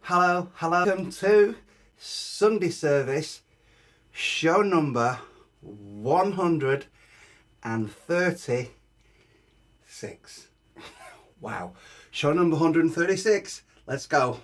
Hello. Welcome to Sunday service, show number 136. Wow, show number 136. Let's go.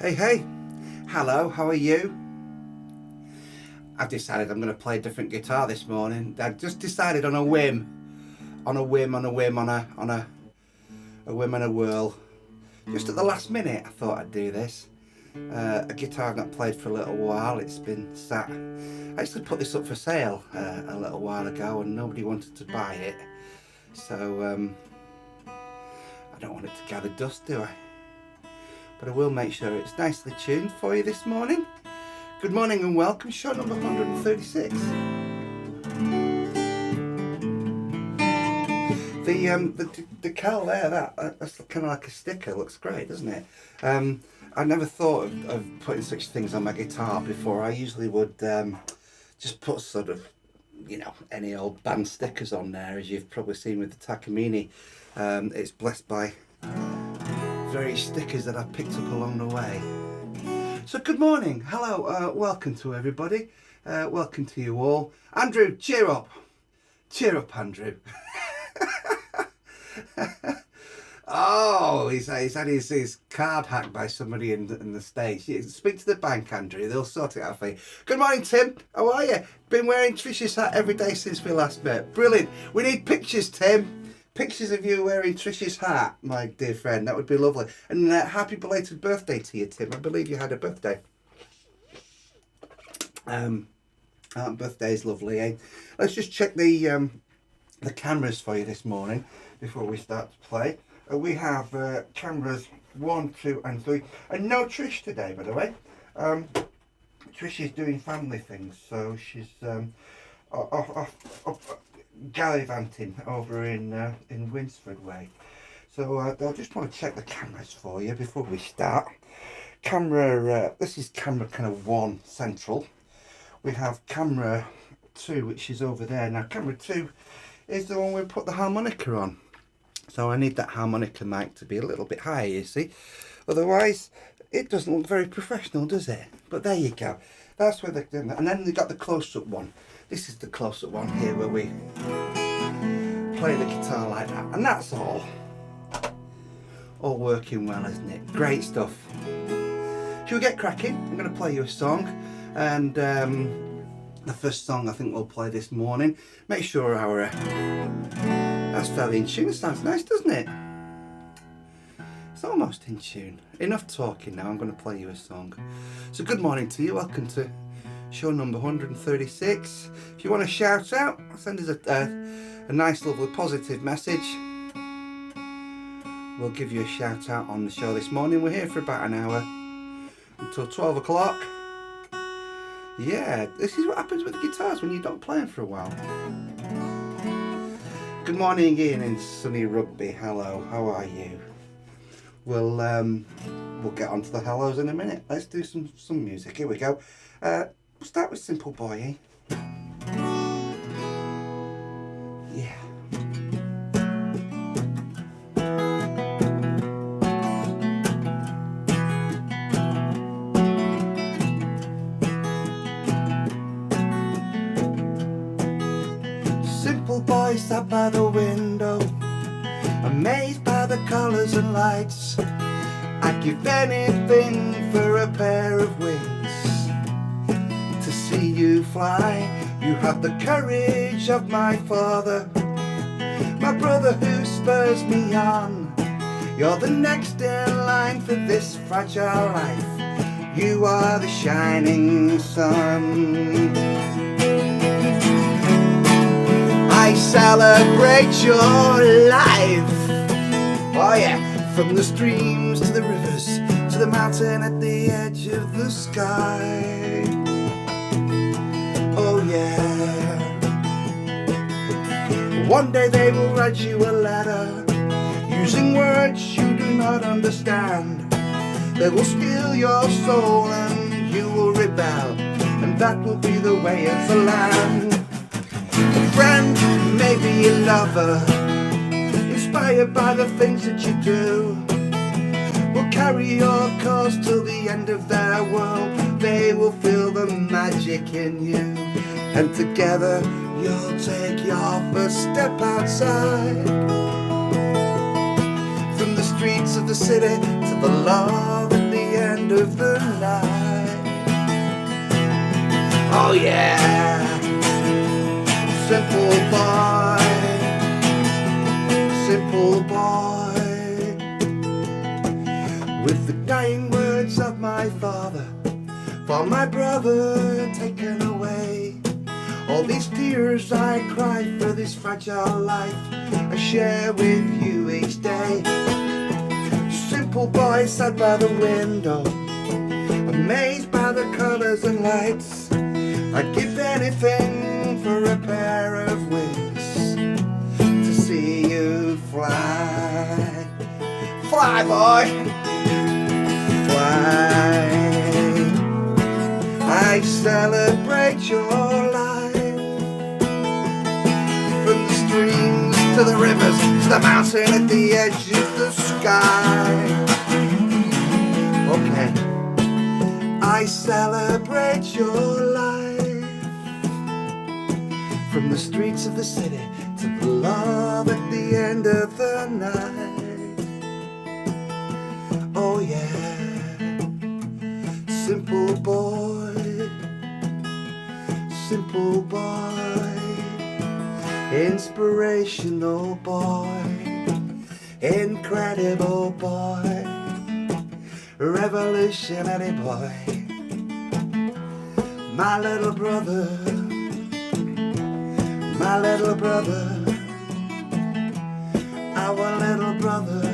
Hey, hello, how are you? I've decided I'm going to play a different guitar this morning. I just decided on a whim and a whirl. Just at the last minute I thought I'd do this. A guitar I've not played for a little while. It's been sat. I actually put this up for sale a little while ago and nobody wanted to buy it. So I don't want it to gather dust, do I? But I will make sure it's nicely tuned for you this morning. Good morning and welcome, show number 136. The decal there, that's kind of like a sticker, looks great, doesn't it? I never thought of putting such things on my guitar before. I usually would just put sort of, any old band stickers on there, as you've probably seen with the Takamine. It's blessed by various stickers that I picked up along the way. So good morning, hello, welcome to everybody, welcome to you all. Andrew, cheer up, Andrew. Oh, he's had his card hacked by somebody in the States. Speak to the bank, Andrew, they'll sort it out for you. Good morning, Tim, how are you? Been wearing Trish's hat every day since we last met. Brilliant, we need pictures, Tim. Pictures of you wearing Trish's hat, my dear friend. That would be lovely. And happy belated birthday to you, Tim. I believe you had a birthday. Birthday's lovely, eh? Let's just check the cameras for you this morning before we start to play. We have cameras 1, 2 and 3. And no Trish today, by the way. Trish is doing family things, so she's off gallivanting over in Winsford Way. So I'll just want to check the cameras for you before we start. This is camera kind of 1 central. We have camera 2, which is over there. Now camera 2 is the one we put the harmonica on. So I need that harmonica mic to be a little bit higher, you see. Otherwise it doesn't look very professional, does it? But there you go. That's where they're doing that. And then they got the close-up one. This is the close-up one here where we play the guitar like that. And that's all working well, isn't it? Great stuff. Shall we get cracking? I'm going to play you a song. And the first song I think we'll play this morning. Make sure our... that's fairly in tune. It sounds nice, doesn't it? It's almost in tune. Enough talking now. I'm going to play you a song. So good morning to you. Welcome to show number 136. If you want to shout out, send us a nice, lovely, positive message. We'll give you a shout out on the show this morning. We're here for about an hour until 12 o'clock. Yeah, this is what happens with the guitars when you don't play them for a while. Good morning, Ian in sunny Rugby. Hello, how are you? We'll get on to the hellos in a minute. Let's do some music. Here we go. We'll start with Simple Boy, eh? Yeah. simple boy sat by the window, amazed by the colours and lights. I'd give anything for a pair of wings to see you fly. You have the courage of my father, my brother who spurs me on. You're the next in line for this fragile life. You are the shining sun. I celebrate your life. Oh yeah, from the streams to the rivers, to the mountain at the edge of the sky. Oh yeah. One day they will write you a letter using words you do not understand. They will steal your soul and you will rebel, and that will be the way of the land. A friend, maybe a lover, inspired by the things that you do, will carry your cause till the end of their world. They will feel the magic in you, and together you'll take your first step outside. From the streets of the city to the love at the end of the night. Oh yeah, simple boy, with the dying words of my father, for my brother taken away. All these tears I cry for this fragile life I share with you each day. Simple boy sat by the window, amazed by the colours and lights. I'd give anything for a pair of wings to see you fly. Fly, boy, fly. I celebrate your life. From the streams to the rivers, to the mountain at the edge of the sky. Okay. I celebrate your life. From the streets of the city to the love at the end of the night. Oh yeah. Simple boy, simple boy, inspirational boy, incredible boy, revolutionary boy. My little brother, my little brother, our little brother.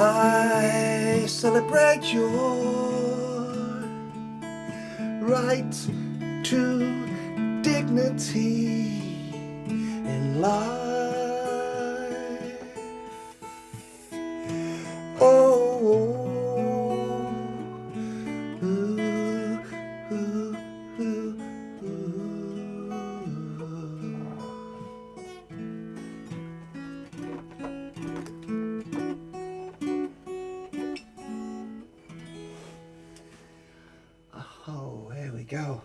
I celebrate your right to dignity in life. Oh, ooh, ooh, ooh, Oh, here we go.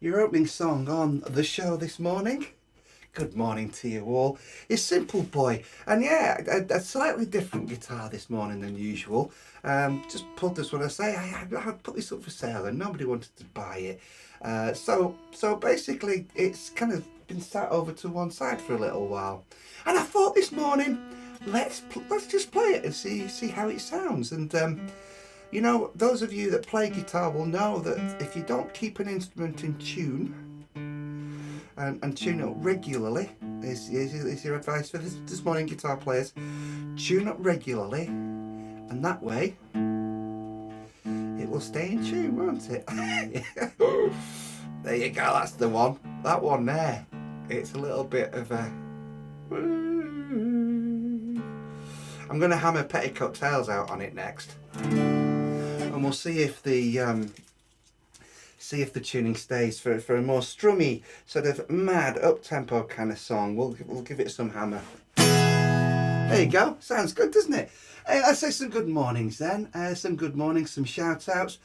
Your opening song on the show this morning. Good morning to you all. It's Simple Boy, and yeah, a slightly different guitar this morning than usual. Just pulled this one. I put this up for sale and nobody wanted to buy it. So basically, it's kind of been sat over to one side for a little while, and I thought this morning, let's just play it and see how it sounds. And you know, those of you that play guitar will know that if you don't keep an instrument in tune and tune it up regularly, is your advice for this morning, guitar players. Tune up regularly, and that way it will stay in tune, won't it? There you go, that's the one. That one there. It's a little bit of a... I'm going to hammer Petticoat Tales out on it next. And we'll see if the see if the tuning stays for a more strummy, sort of mad, up-tempo kind of song. We'll give it some hammer. There you go. Sounds good, doesn't it? Let's say some good mornings then. Some good mornings, some shout-outs.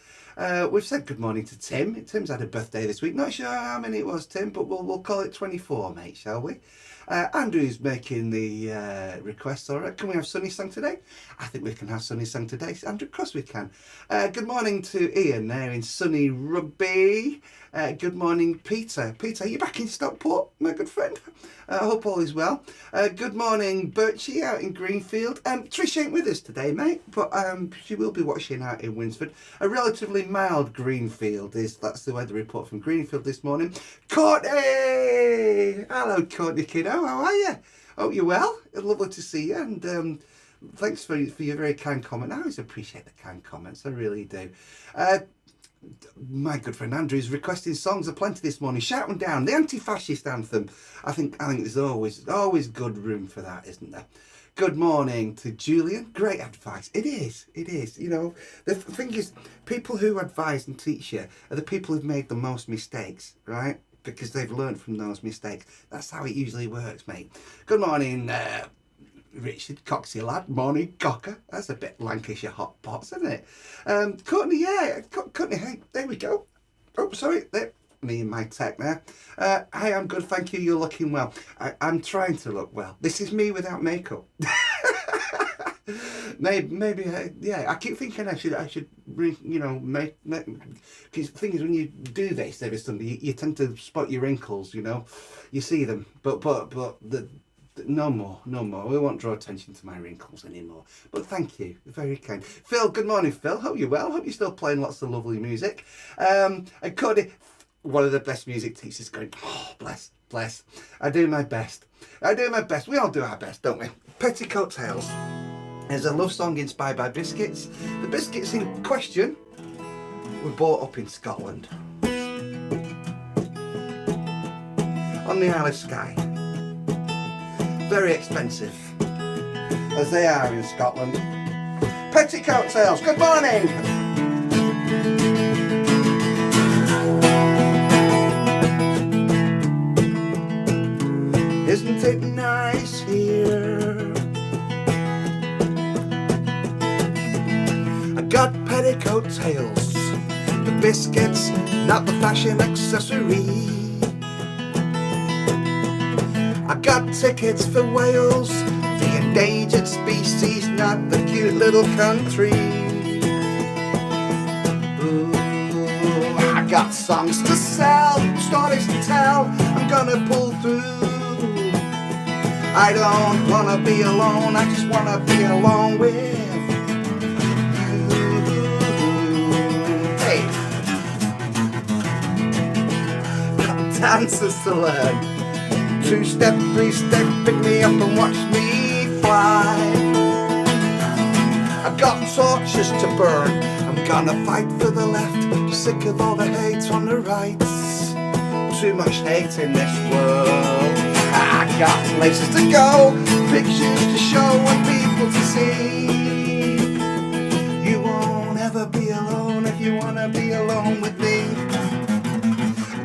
We've said good morning to Tim. Tim's had a birthday this week. Not sure how many it was, Tim, but we'll call it 24, mate, shall we? Andrew's making the request. All right, can we have Sunny Song today? I think we can have Sunny Song today. Andrew, of course we can. Good morning to Ian there in sunny Rugby. Good morning, Peter. Peter, are you back in Stockport, my good friend? I hope all is well. Good morning, Birchie out in Greenfield. Trish ain't with us today, mate, but she will be watching out in Winsford. A relatively mild Greenfield that's the weather report from Greenfield this morning. Courtney! Hello, Courtney kiddo. How are you? Hope you're well. Lovely to see you, and thanks for your very kind comment. I always appreciate the kind comments. I really do. My good friend Andrew's requesting songs aplenty this morning. Shout them down. The anti-fascist anthem. I think there's always good room for that, isn't there? Good morning to Julian. Great advice. It is. You know, the thing is, people who advise and teach you are the people who've made the most mistakes, right? Because they've learned from those mistakes. That's how it usually works, mate. Good morning, Richard, Coxie lad. Morning, Cocker. That's a bit Lancashire hot pots, isn't it? Courtney, yeah. Courtney, hey, there we go. Oh, sorry. There. Me and my tech there. Hi, I'm good, thank you. You're looking well. I'm trying to look well. This is me without makeup. maybe yeah. I keep thinking I should, you know, make. Because the thing is, when you do this every Sunday, you tend to spot your wrinkles. You know, you see them, but no more. We won't draw attention to my wrinkles anymore. But thank you, very kind. Phil, good morning, Phil. Hope you're well. Hope you're still playing lots of lovely music. And Cody, one of the best music teachers, going, oh, bless. I do my best. We all do our best, don't we? Petticoat Tales is a love song inspired by biscuits. The biscuits in question were bought up in Scotland on the Isle of Skye. Very expensive, as they are in Scotland. Petticoat Tales, good morning! Isn't it nice here? I got petticoat tails, the biscuits, not the fashion accessory. I got tickets for Wales, the endangered species, not the cute little country. Ooh, I got songs to sell, stories to tell, I'm gonna pull through. I don't wanna be alone, I just wanna be alone with you. Hey, got dances to learn. 2-step, 3-step, pick me up and watch me fly. I've got torches to burn, I'm gonna fight for the left, sick of all the hate on the right. Too much hate in this world. I got places to go, pictures to show and people to see. You won't ever be alone if you wanna be alone with me.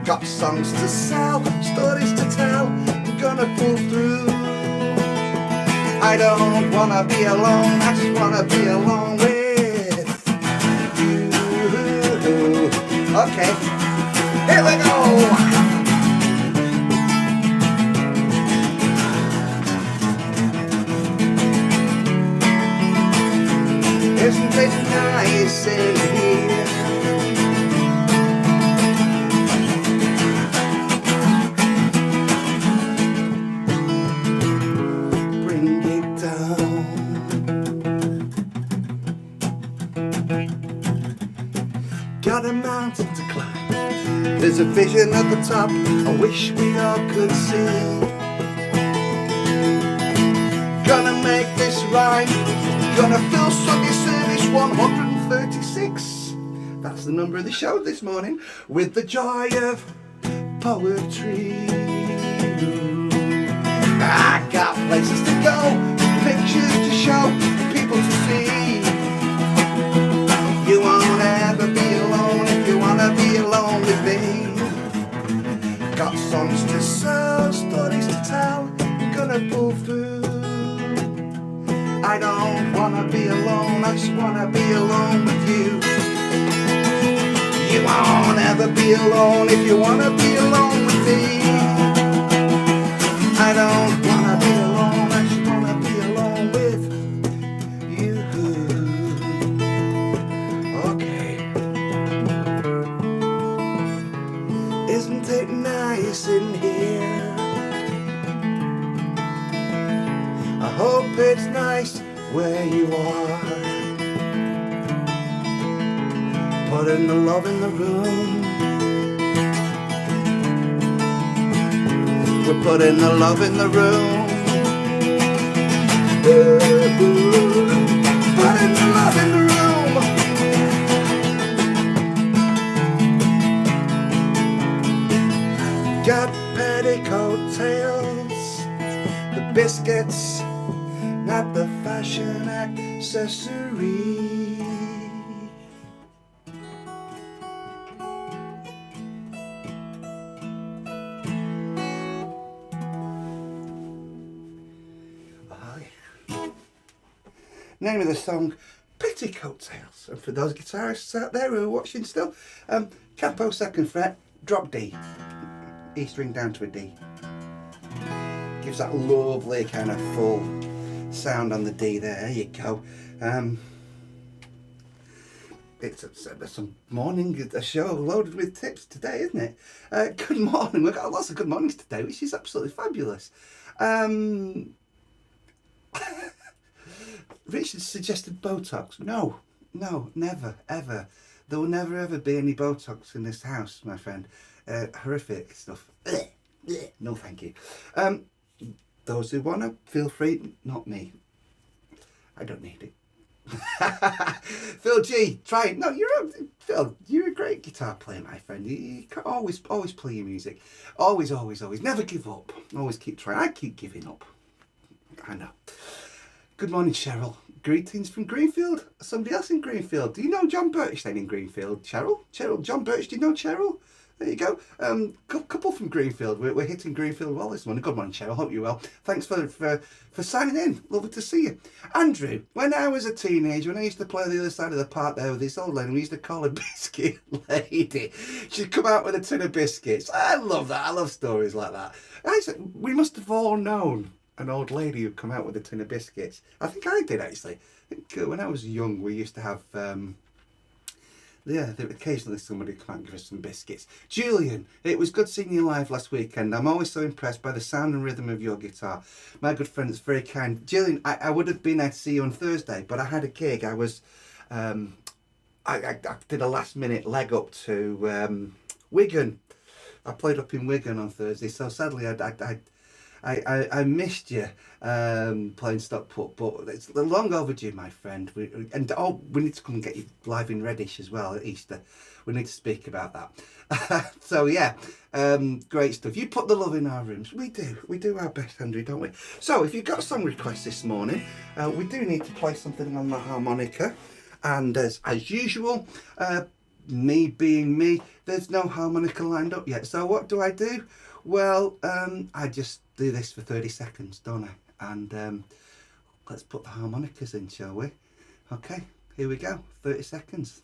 Got songs to sell, stories to tell, I'm gonna pull through. I don't wanna be alone, I just wanna be alone with you. Okay, here we go. Isn't it nice in here? Bring it down. Got a mountain to climb. There's a vision at the top I wish we all could see. Gonna make this rhyme. Gonna fill Sunday service 136. That's the number of the show this morning. With the joy of poetry. I got places to go, pictures to show, people to see. You won't ever be alone if you wanna be alone. got songs to sell, stories to tell, I'm gonna pull through. I don't wanna be alone, I just wanna be alone with you. You won't ever be alone if you wanna be alone with me. I don't wanna be alone, I just wanna be alone with you. Okay. Isn't it nice in here? I hope it's nice where you are. Putting the love in the room. We're putting the love in the room. Putting the love in the room. Got petticoat tails, the biscuits, not the fashion accessory. Name of the song, Petticoat Tails. And for those guitarists out there who are watching still, capo 2nd fret, drop D, E string down to a D. Gives that lovely kind of full sound on the D there. There you go. It's a morning, a show loaded with tips today, isn't it? Good morning. We've got lots of good mornings today, which is absolutely fabulous. Richard suggested Botox. No, never, ever. There will never, ever be any Botox in this house, my friend. Horrific stuff. No, thank you. Those who want to, feel free. Not me. I don't need it. Phil G, try it. No, Phil, you're a great guitar player, my friend. You can always play your music. Always. Never give up. Always keep trying. I keep giving up. I know. Good morning, Cheryl. Greetings from Greenfield. Somebody else in Greenfield. Do you know John Birch then in Greenfield? Cheryl, John Birch, do you know Cheryl? There you go. Couple from Greenfield. We're hitting Greenfield well this morning. Good morning, Cheryl. Hope you're well. Thanks for signing in. Lovely to see you. Andrew, when I was a teenager, when I used to play the other side of the park there with this old lady, we used to call her Biscuit Lady. She'd come out with a tin of biscuits. I love that. I love stories like that. We must have all known an old lady who'd come out with a tin of biscuits. I think I did, actually. I think when I was young, we used to have, occasionally somebody would come out and give us some biscuits. Julian, it was good seeing you live last weekend. I'm always so impressed by the sound and rhythm of your guitar. My good friend, it's very kind. Julian, I would have been there to see you on Thursday, but I had a gig. I was, I did a last minute leg up to Wigan. I played up in Wigan on Thursday, so sadly I missed you playing Stockport, but it's long overdue, my friend. We need to come and get you live in Reddish as well at Easter. We need to speak about that. So yeah, great stuff. You put the love in our rooms. We do our best, Andrew, don't we? So if you've got a song request this morning, we do need to play something on the harmonica, and as usual, me being me, there's no harmonica lined up yet. So what do? Well, I just do this for 30 seconds, don't I? And let's put the harmonicas in, shall we? Okay, here we go, 30 seconds.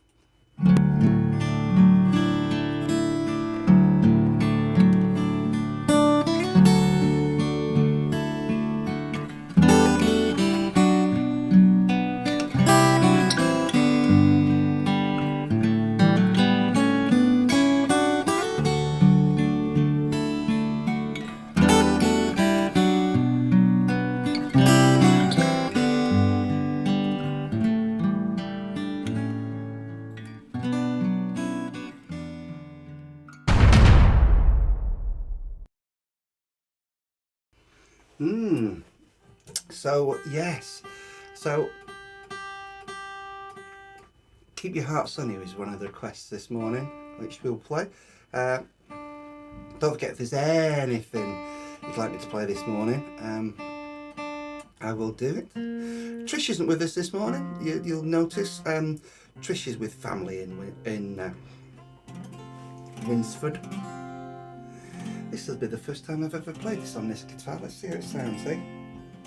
So yes, so Keep Your Heart Sunny was one of the requests this morning, which we'll play. Don't forget, if there's anything you'd like me to play this morning, I will do it. Trish isn't with us this morning. You'll notice Trish is with family in Winsford. This will be the first time I've ever played this on this guitar. Let's see how it sounds, eh?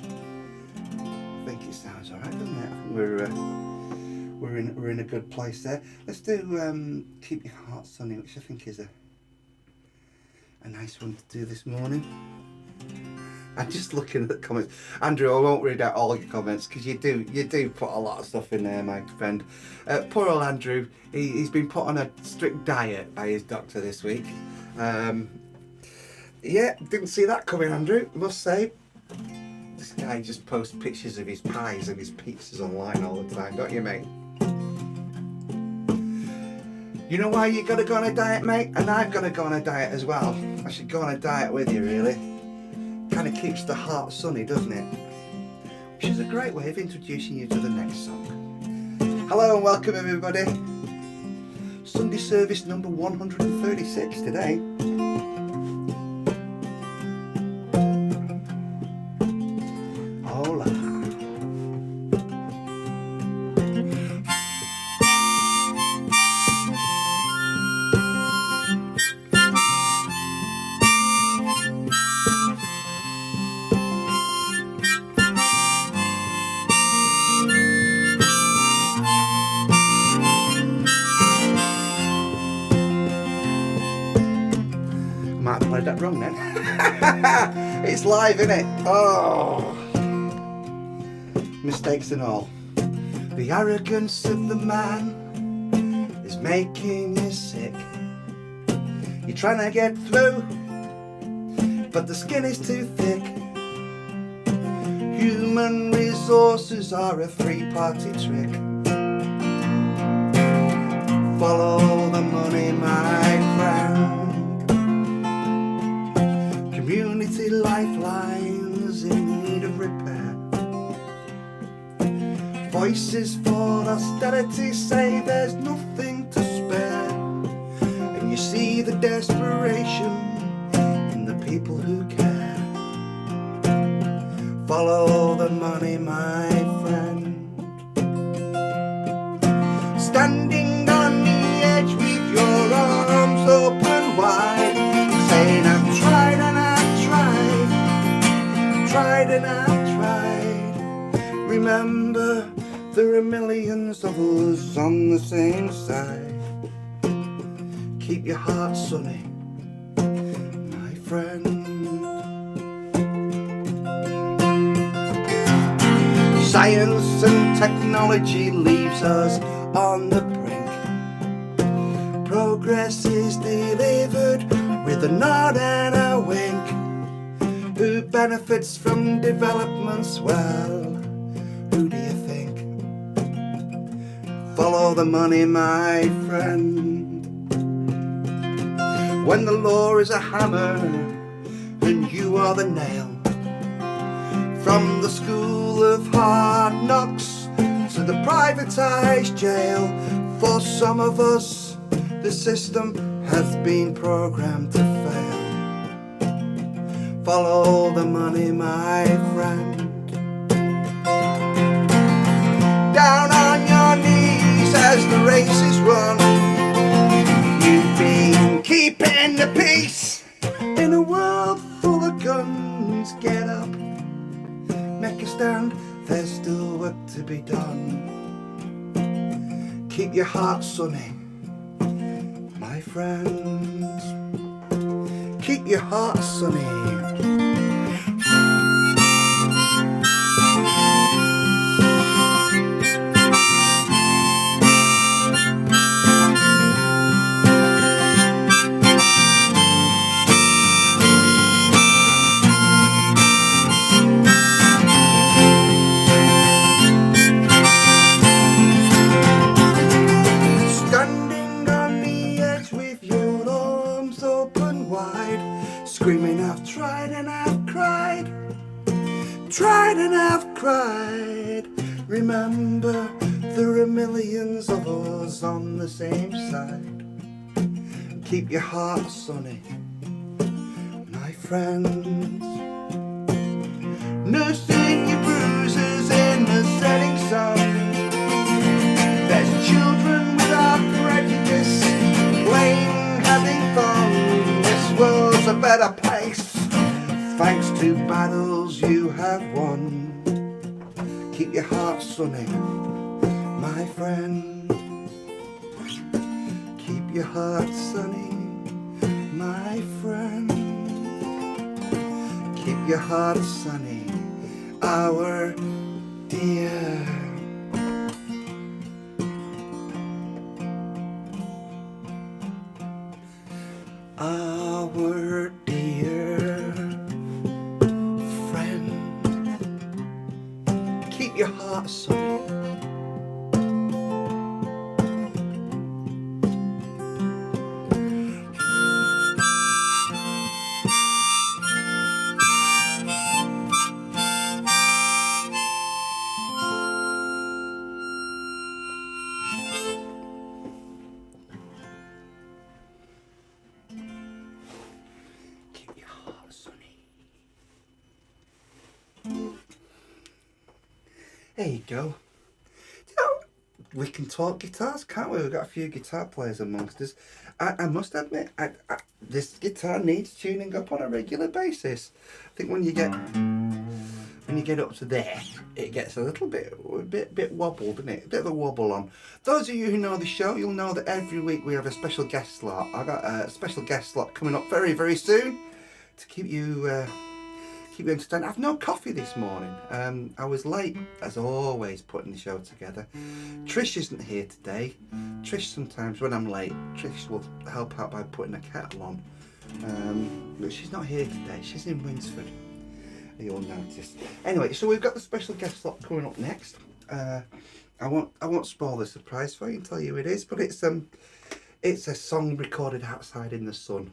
I think it sounds alright, doesn't it? I think we're in a good place there. Let's do Keep Your Heart Sunny, which I think is a nice one to do this morning. I'm just looking at the comments. Andrew, I won't read out all your comments because you do put a lot of stuff in there, my friend. Poor old Andrew, he's been put on a strict diet by his doctor this week. Yeah, didn't see that coming, Andrew, I must say. This guy just posts pictures of his pies and his pizzas online all the time, don't you, mate? You know why you gotta go on a diet, mate? And I've gotta go on a diet as well. I should go on a diet with you, really. Kind of keeps the heart sunny, doesn't it? Which is a great way of introducing you to the next song. Hello and welcome, everybody. Sunday service number 136 today. Hola. Might have played that wrong then. It's live, isn't it? Oh, mistakes and all. The arrogance of the man is making you sick. You're trying to get through, but the skin is too thick. Human resources are a three-party trick. Follow the money, my friend. Community lifelines in need of repair. Voices for austerity say there's nothing to spare. And you see the desperation in the people who care. Follow the money, my friend. Standing on the edge with your arms open wide, saying I've tried and tried and I've tried. Remember, there are millions of us on the same side. Keep your heart sunny, my friend. Science and technology leaves us on the brink. Progress is delivered with a nod and a wink. Who benefits from developments? Well, who do you think? Follow the money, my friend. When the law is a hammer and you are the nail, from the school of hard knocks to the privatised jail, for some of us the system has been programmed to fail. Follow the money, my friend. Down on your knees as the race is run. You've been keeping the peace in a world full of guns. Get up, make a stand, there's still work to be done. Keep your heart sunny, my friends. Keep your heart sunny. Screaming, I've tried and I've cried, tried and I've cried. Remember, there are millions of us on the same side. Keep your heart sunny, my friends. Nursing your bruises in the setting sun. There's children without prejudice, playing, having fun. This world's a better place. Thanks to battles you have won. Keep your heart sunny, my friend. Keep your heart sunny, my friend. Keep your heart sunny, our dear. Our dear friend. Keep your heart sunny. There you go. You know, we can talk guitars, can't we? We've got a few guitar players amongst us. I must admit, this guitar needs tuning up on a regular basis. I think when you get up to there, it gets a little bit wobbled, doesn't it? A bit of a wobble on. Those of you who know the show, you'll know that every week we have a special guest slot. I got a special guest slot coming up very, very soon to keep you entertained. I've no coffee this morning. I was late, as always, putting the show together. Trish isn't here today. Trish, sometimes when I'm late, Trish will help out by putting a kettle on. But she's not here today. She's in Winsford. You'll notice. Anyway, so we've got the special guest slot coming up next. I won't spoil the surprise for you and tell you who it is, but it's a song recorded outside in the sun.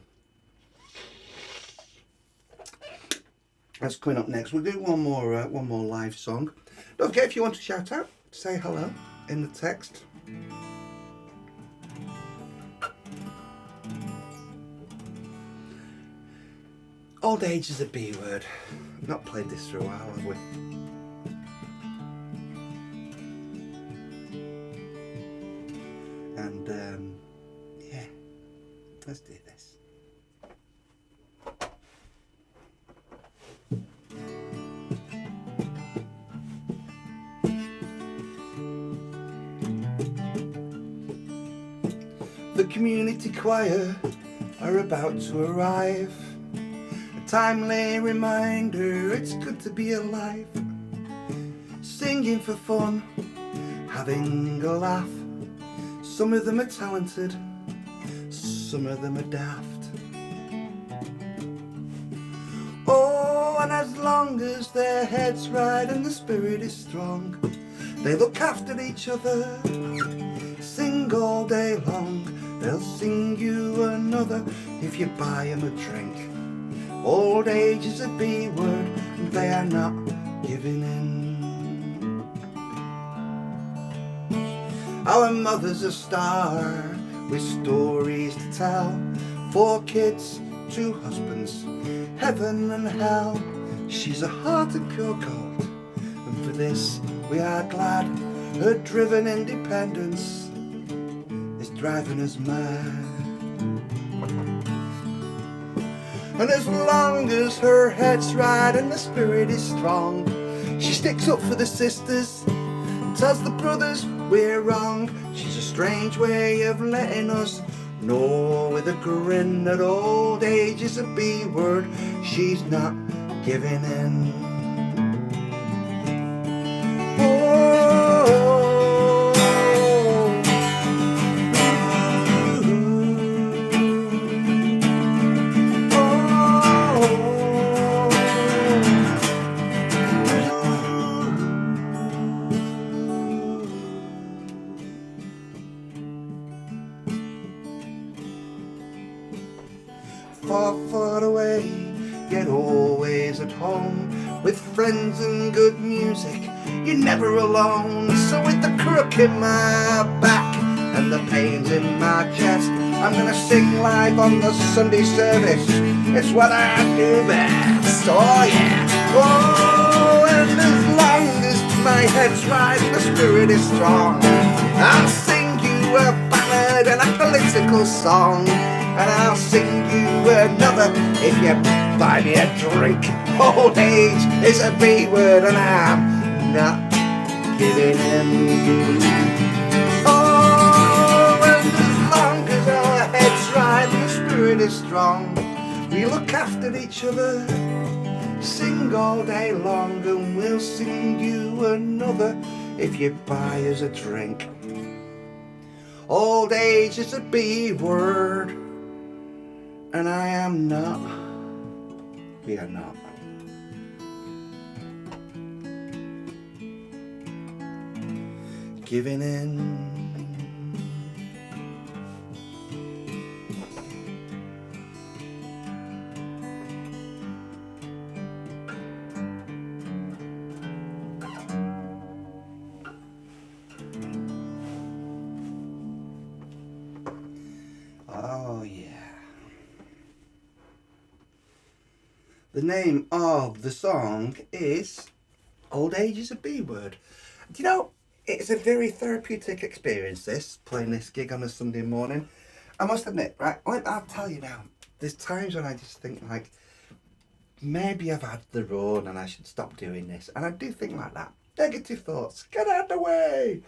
That's coming up next. We'll do one more live song. Don't forget, if you want to shout out, say hello in the text. Old age is a B word. I've not played this for a while, have we? And yeah, let's do this. The community choir are about to arrive. A timely reminder, it's good to be alive. Singing for fun, having a laugh. Some of them are talented, some of them are daft. Oh, and as long as their head's right and the spirit is strong, they look after each other, sing all day long. They'll sing you another if you buy them a drink. Old age is a B word and they are not giving in. Our mother's a star with stories to tell. 4 kids, 2 husbands, heaven and hell. She's a heart of pure gold, and for this we are glad. Her driven independence driving us mad. And as long as her head's right and the spirit is strong, she sticks up for the sisters, tells the brothers we're wrong. She's a strange way of letting us know with a grin that old age is a B word. She's not giving in. Far away, yet always at home, with friends and good music, you're never alone. So with the crook in my back and the pains in my chest, I'm gonna sing live on the Sunday service. It's what I do best, oh yeah. Oh, and as long as my head's right and the spirit is strong, I'll sing you a ballad and a political song. and I'll sing you another if you buy me a drink. Old age is a B word and I'm not giving in. Oh, and as long as our head's right and the spirit is strong, we look after each other, sing all day long, and we'll sing you another if you buy us a drink. Old age is a B word, and I am not. We are not. Giving in. Oh yeah. The name of the song is Old Age is a B Word. Do you know, it's a very therapeutic experience, this, playing this gig on a Sunday morning. I must admit, right, I'll tell you now, there's times when I just think like, maybe I've had the run and I should stop doing this. And I do think like that. Negative thoughts, get out of the way.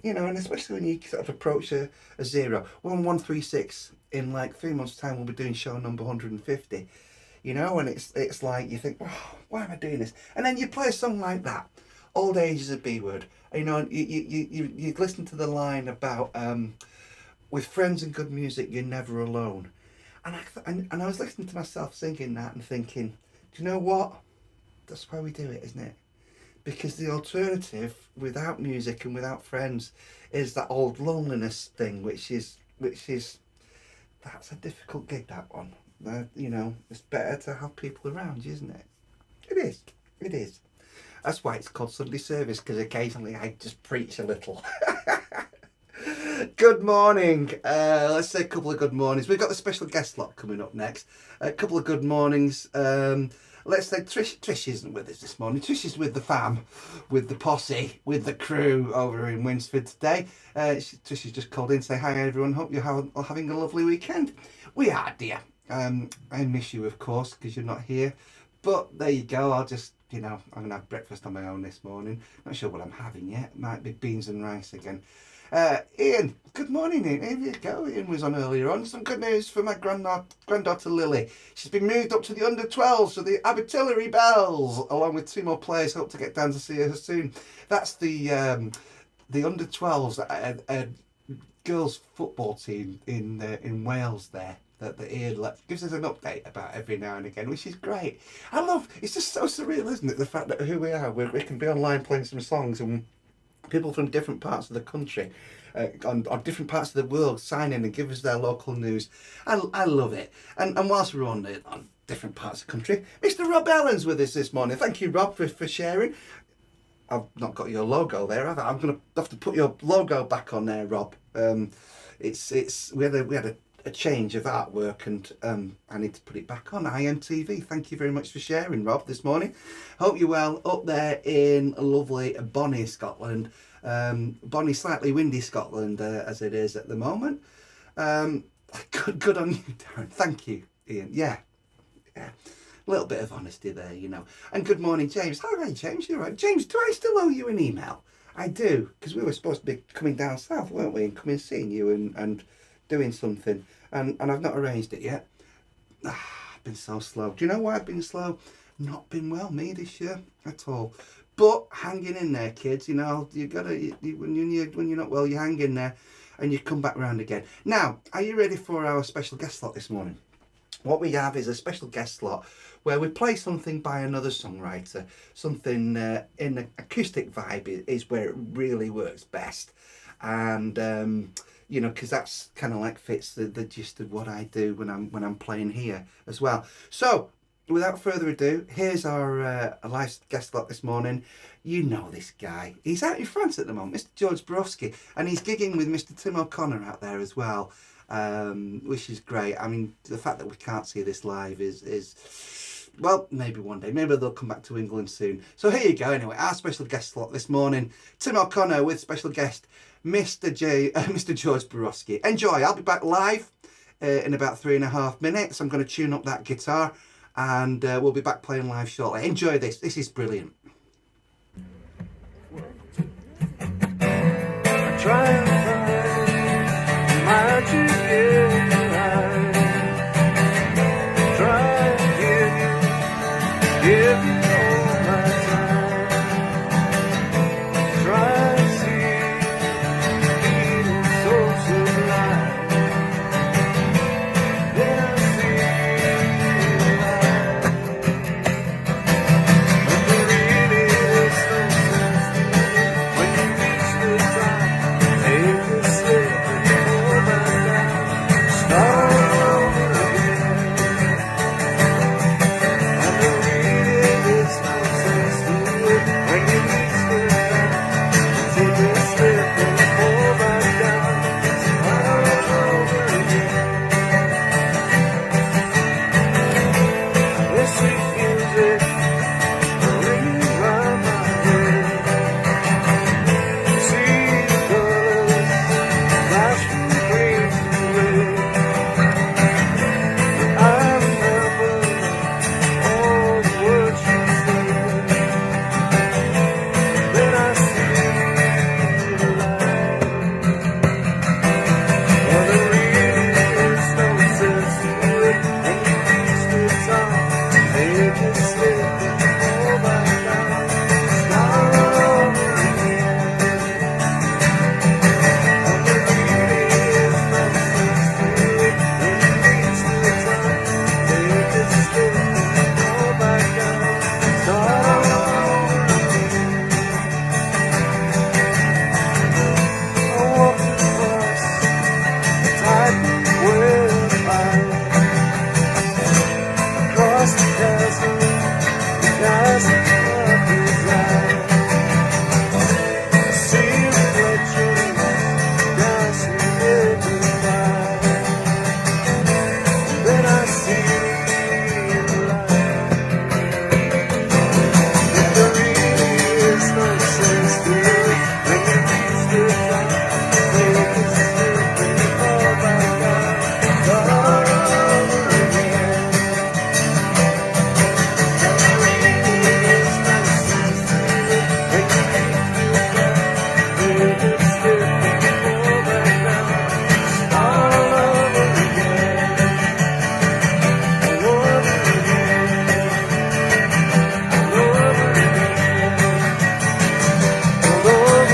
You know, and especially when you sort of approach a zero. 1136 in like 3 months' time, we'll be doing show number 150. You know, and it's like you think, oh, why am I doing this? And then you play a song like that. Old age is a B word. You know, you listen to the line about with friends and good music, you're never alone. And I was listening to myself singing that and thinking, do you know what? That's why we do it, isn't it? Because the alternative without music and without friends is that old loneliness thing, which is that's a difficult gig, that one. You know, it's better to have people around you, isn't it? It is. That's why it's called Sunday service, because occasionally I just preach a little. Good morning. Let's say a couple of good mornings. We've got the special guest lot coming up next. A couple of good mornings. Let's say Trish isn't with us this morning. Trish is with the fam, with the posse, with the crew over in Winsford today. Trish has just called in to say hi everyone. Hope you're having a lovely weekend. We are, dear. I miss you, of course, because you're not here. But there you go. I'll just, you know, I'm going to have breakfast on my own this morning. Not sure what I'm having yet. Might be beans and rice again. Ian, good morning, Ian. Here you go. Ian was on earlier on. Some good news for my granddaughter Lily. She's been moved up to the under 12s for the Abertillery Bells, along with 2 more players. Hope to get down to see her soon. That's the under 12s, girls football team in Wales there. That Ian gives us an update about every now and again, which is great. I love. It's just so surreal, isn't it? The fact that who we are, we can be online playing some songs and people from different parts of the country, or different parts of the world, sign in and give us their local news. I love it. And whilst we're on different parts of the country, Mr. Rob Ellen's with us this morning. Thank you, Rob, for sharing. I've not got your logo there, have I? I'm going to have to put your logo back on there, Rob. We had a change of artwork and I need to put it back on. IMTV, thank you very much for sharing, Rob, this morning. Hope you're well up there in lovely Bonnie, Scotland. Bonnie, slightly windy Scotland as it is at the moment. Good on you, Darren. Thank you, Ian. Yeah. A little bit of honesty there, you know. And good morning, James. Hi, James. You're right. James, do I still owe you an email? I do, because we were supposed to be coming down south, weren't we? And coming and seeing you and doing something. And I've not arranged it yet. I've been so slow. Do you know why I've been slow? Not been well, me, this year at all. But hanging in there, kids. You know, you gotta when you're not well, you hang in there, and you come back round again. Now, are you ready for our special guest slot this morning? What we have is a special guest slot where we play something by another songwriter. Something in the acoustic vibe is where it really works best, and you know, because that's kind of like fits the gist of what I do when I'm playing here as well. So, without further ado, here's our live guest slot this morning. You know this guy. He's out in France at the moment, Mr. George Borowski, and he's gigging with Mr. Tim O'Connor out there as well, which is great. I mean, the fact that we can't see this live is well, maybe one day. Maybe they'll come back to England soon. So here you go. Anyway, our special guest slot this morning, Tim O'Connor with special guest Mr. George Borowski. Enjoy. I'll be back live in about 3.5 minutes. I'm going to tune up that guitar, and we'll be back playing live shortly. Enjoy this. This is brilliant. Try and find magic in your eyes. Try and give you all my time. Try and see it so sublime. Then I see light. But there really is no sense to it when you reach the top. Take a slip and fall back down. Start over again. And there really is no sense to it when you reach the top. Take a slip and fall back down. Start over again. This sweet music ringing round my head. See the colors flash from green to red. I remember all the words you said. Then I see the light. Well, there really is no sense to it when you reach the top. Take a slip and fall back down. Start over again. And there really is no sense to it when you reach the top. Take a slip and fall back down. Start over again. I walked across the tightrope whereby across the chasm of desire. I see reflections dancing in the fire. Then I see the light. And there really is no sense to it when you reach the top. Take a slip and fall back down. Start over again. And there really is no sense to it when you reach the top. Take a slip and fall back down. Start over again. And over again. And over again. And over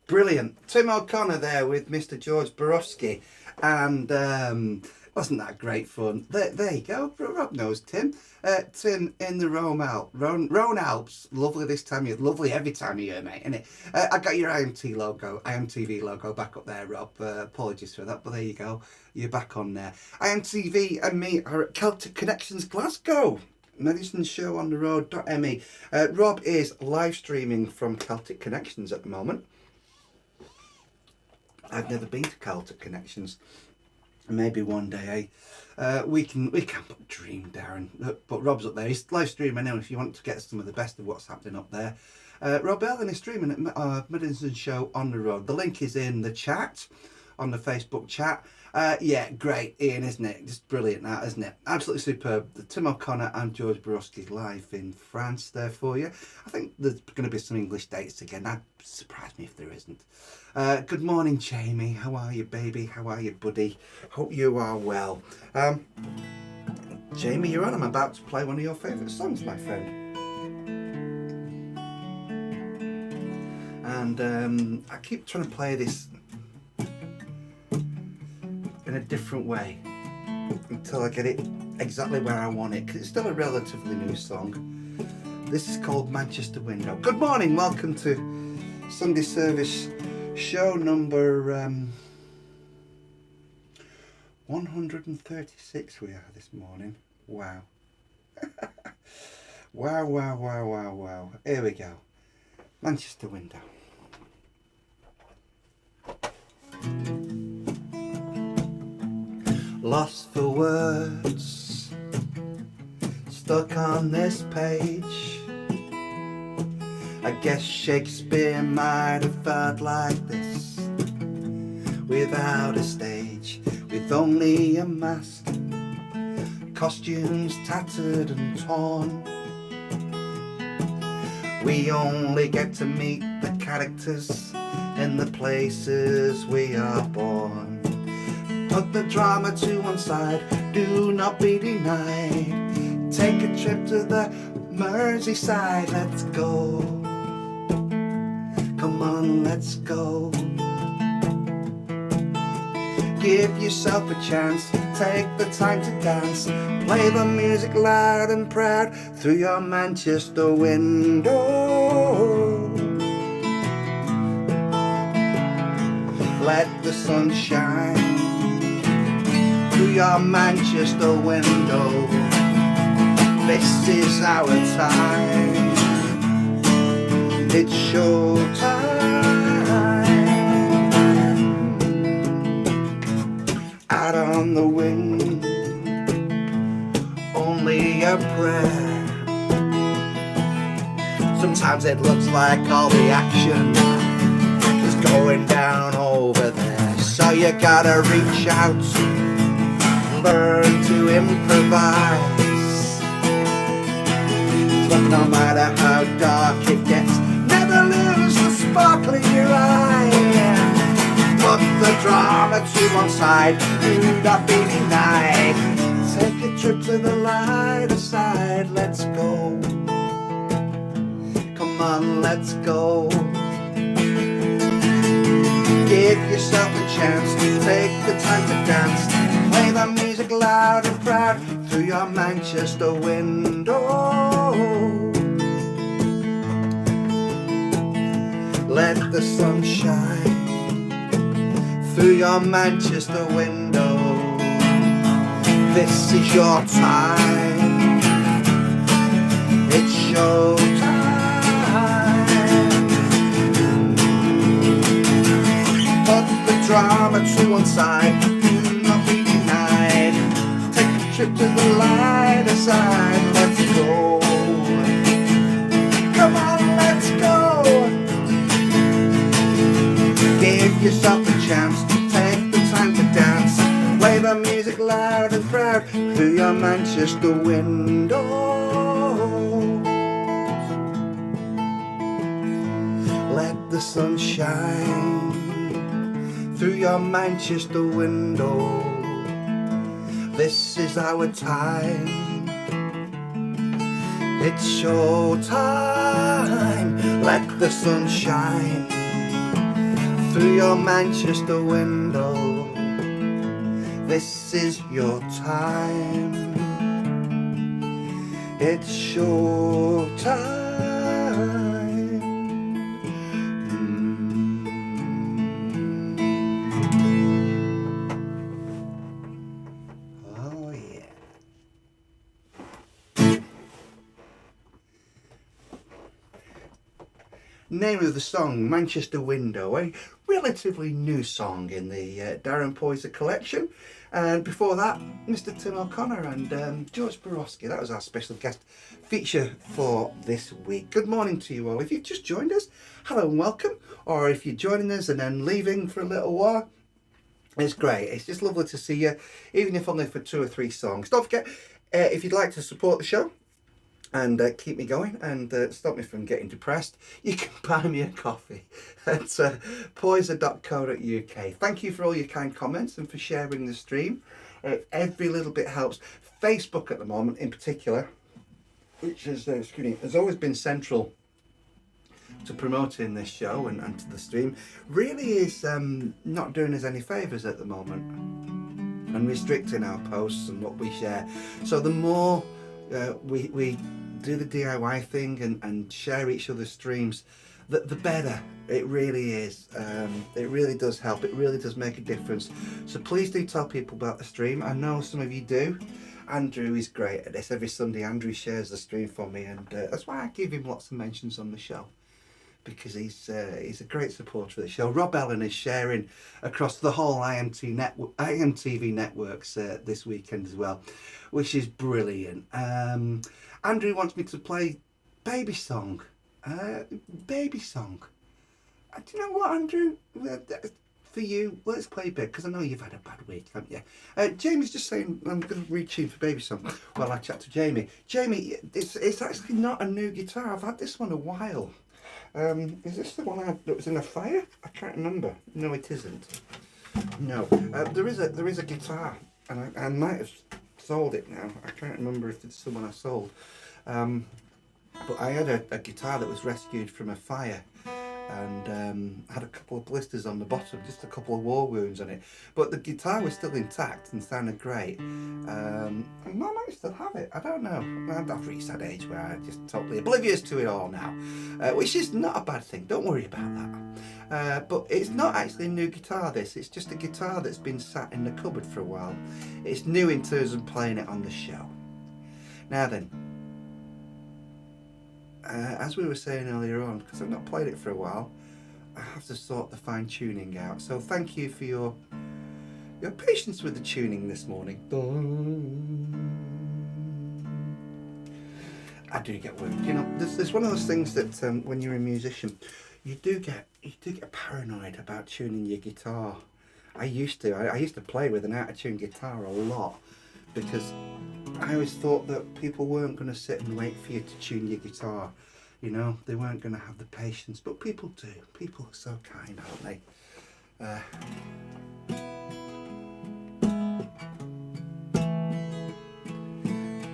Brilliant. Tim O'Connor there with Mr. George Borowski, and wasn't that great fun? There you go. Rob knows Tim. Tim in the Rhone Alps. Lovely this time of year. Lovely every time of year, mate, isn't it? I got your IMTV logo back up there, Rob. Apologies for that, but there you go. You're back on there. IMTV and me are at Celtic Connections Glasgow. Medicine Show on the Road.me. Rob is live streaming from Celtic Connections at the moment. I've never been to Celtic Connections. Maybe one day, we can but dream, Darren. But Rob's up there. He's live streaming now. If you want to get some of the best of what's happening up there, Rob Ellen is streaming at Medicine Show on the Road. The link is in the chat, on the Facebook chat. Yeah, great, Ian, isn't it? Just brilliant, that, isn't it? Absolutely superb. The Tim O'Connor and George Borowski live in France there for you. I think there's going to be some English dates again. That'd surprise me if there isn't. Good morning, Jamie. How are you, baby? How are you, buddy? Hope you are well. Jamie, you're on. I'm about to play one of your favourite songs, my friend. And I keep trying to play this in a different way until I get it exactly where I want it, because it's still a relatively new song. This is called Manchester Window. Good morning, welcome to Sunday Service show number 136 we are this morning. Wow. Wow. Here we go. Manchester Window. Lost for words, stuck on this page. I guess Shakespeare might have felt like this, without a stage, with only a mask, costumes tattered and torn. We only get to meet the characters in the places we are born. Put the drama to one side, do not be denied. Take a trip to the Merseyside, let's go. Come on, let's go. Give yourself a chance, take the time to dance. Play the music loud and proud through your Manchester window. Let the sun shine through your Manchester window. This is our time. It's showtime. Out on the wing, only a prayer. Sometimes it looks like all the action is going down over there. So you gotta reach out, learn to improvise. But no matter how dark it gets, never lose the sparkle in your eye. Put the drama to one side, do not be denied. Take a trip to the lighter side, let's go. Come on, let's go. Give yourself a chance, take the time to dance. Play the music loud and proud through your Manchester window. Let the sun shine through your Manchester window. This is your time. It's showtime. Put the drama to one side, do not be denied. Take a trip to the lighter side, let's go. Come on, let's go. Give yourself a chance, take the time to dance. Play the music loud and proud through your Manchester window. Let the sun shine through your Manchester window. This is our time. It's showtime. Let the sun shine through your Manchester window. This is your time. It's showtime. Oh yeah. Name of the song, Manchester Window, a relatively new song in the Darren Poyzer collection. And before that, Mr. Tim O'Connor and George Borowski. That was our special guest feature for this week. Good morning to you all. If you've just joined us, hello and welcome. Or if you're joining us and then leaving for a little while, it's great. It's just lovely to see you, even if only for 2 or 3 songs. Don't forget, if you'd like to support the show and keep me going and stop me from getting depressed, you can buy me a coffee at poyzer.co.uk. Thank you for all your kind comments and for sharing the stream. Every little bit helps. Facebook at the moment in particular, which is has always been central to promoting this show and to the stream, really is not doing us any favours at the moment and restricting our posts and what we share. So the more we do the DIY thing and share each other's streams, the better. It really is. It really does help. It really does make a difference. So please do tell people about the stream. I know some of you do. Andrew is great at this. Every Sunday Andrew shares the stream for me, and that's why I give him lots of mentions on the show. because he's a great supporter of the show. Rob Ellen is sharing across the whole IMTV networks this weekend as well, which is brilliant. Andrew wants me to play Baby Song. Baby Song. Do you know what, Andrew? For you, let's play Baby, because I know you've had a bad week, haven't you? Jamie's just saying I'm going to retune for Baby Song while I chat to Jamie. Jamie, it's actually not a new guitar. I've had this one a while. Is this the one that was in a fire? I can't remember. No, it isn't. No. There is a guitar, and I might have sold it now. I can't remember if it's the one I sold. But I had a guitar that was rescued from a fire, and had a couple of blisters on the bottom, just a couple of war wounds on it. But the guitar was still intact and sounded great. And I might still have it. I don't know. I've reached that age where I'm just totally oblivious to it all now, which is not a bad thing. Don't worry about that. But it's not actually a new guitar, this. It's just a guitar that's been sat in the cupboard for a while. It's new in terms of playing it on the show. Now then, as we were saying earlier on, because I've not played it for a while, I have to sort the fine tuning out. So thank you for your patience with the tuning this morning. I do get worried. You know, there's one of those things that when you're a musician, you do get paranoid about tuning your guitar. I used to play with an out-of-tune guitar a lot, because I always thought that people weren't going to sit and wait for you to tune your guitar. You know, they weren't going to have the patience, but people do. People are so kind, aren't they?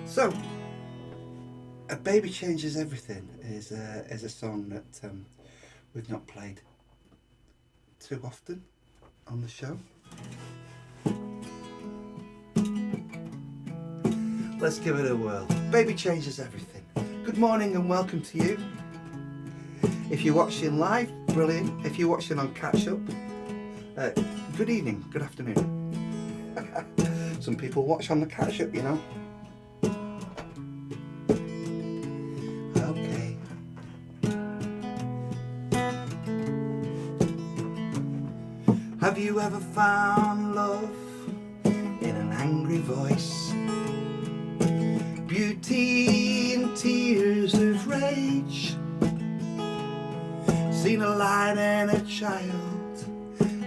So, A Baby Changes Everything is a song that we've not played too often on the show. Let's give it a whirl. Baby Changes Everything. Good morning and welcome to you. If you're watching live, brilliant. If you're watching on catch up, good evening, good afternoon. Some people watch on the catch up, you know. Okay. Have you ever found love in an angry voice? Beauty in tears of rage. Seen a light in a child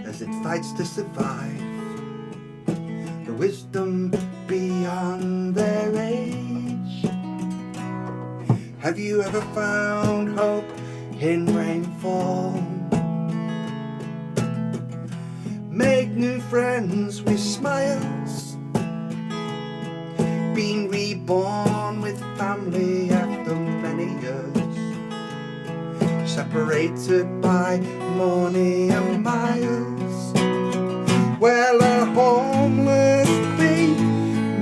as it fights to survive. The wisdom beyond their age. Have you ever found hope in rainfall? Make new friends with smiles. Being reborn with family after many years. Separated by money and miles. Well, a homeless bee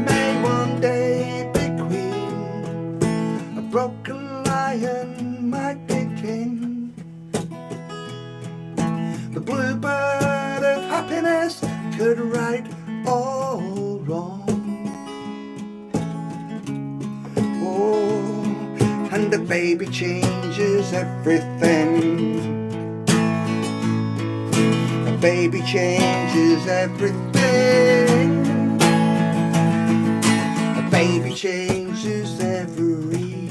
may one day be queen. A broken lion might be king. The bluebird of happiness could right all wrong. And a baby changes everything. A baby changes everything. A baby changes everything.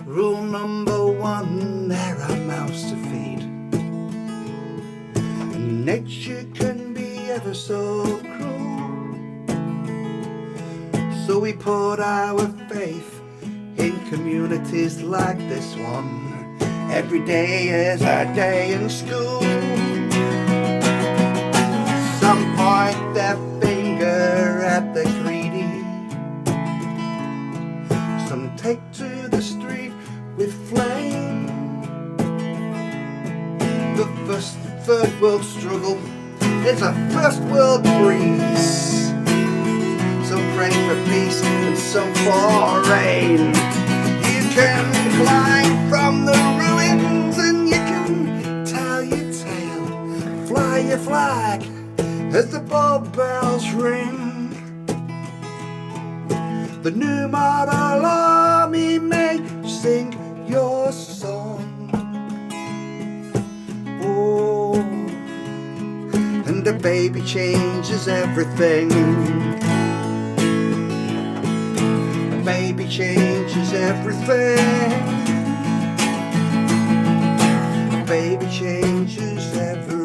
Rule number one, there are mouths to feed. Nature can be ever so cruel, so we put our faith in communities like this one. Every day is a day in school. Some point their finger at the greedy. Some take to the street with flame. The third world struggle is a first world breeze. Some pray for peace and some for rain. You can climb from the ruins and you can tell your tale. Fly your flag as the bell bells ring. The new model army may sing your song. Oh, and the baby changes everything. The baby changes everything. The baby changes everything.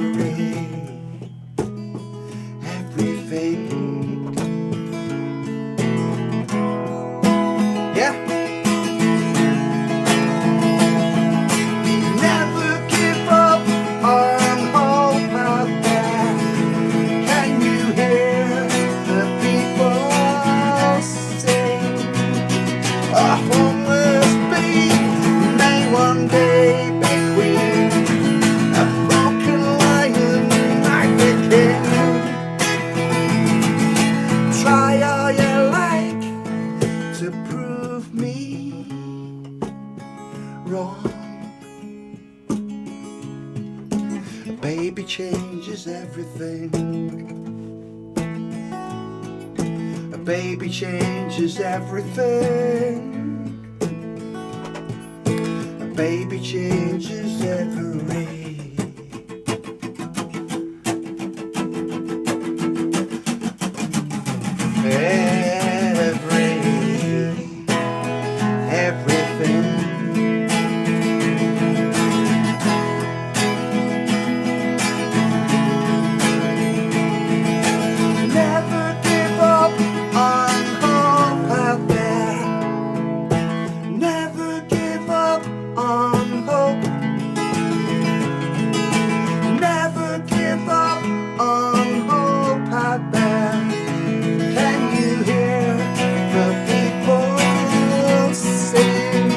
Yeah. Never give up on hope out there. Can you hear the people sing? A homeless bee may one day be queen. A broken lion might be king. Try all you like to prove me wrong. Baby changes everything. A baby changes everything. A baby changes everything. Everything. Never give up on hope out there. Never give up on hope. Never give up on hope out there. Can you hear the people sing?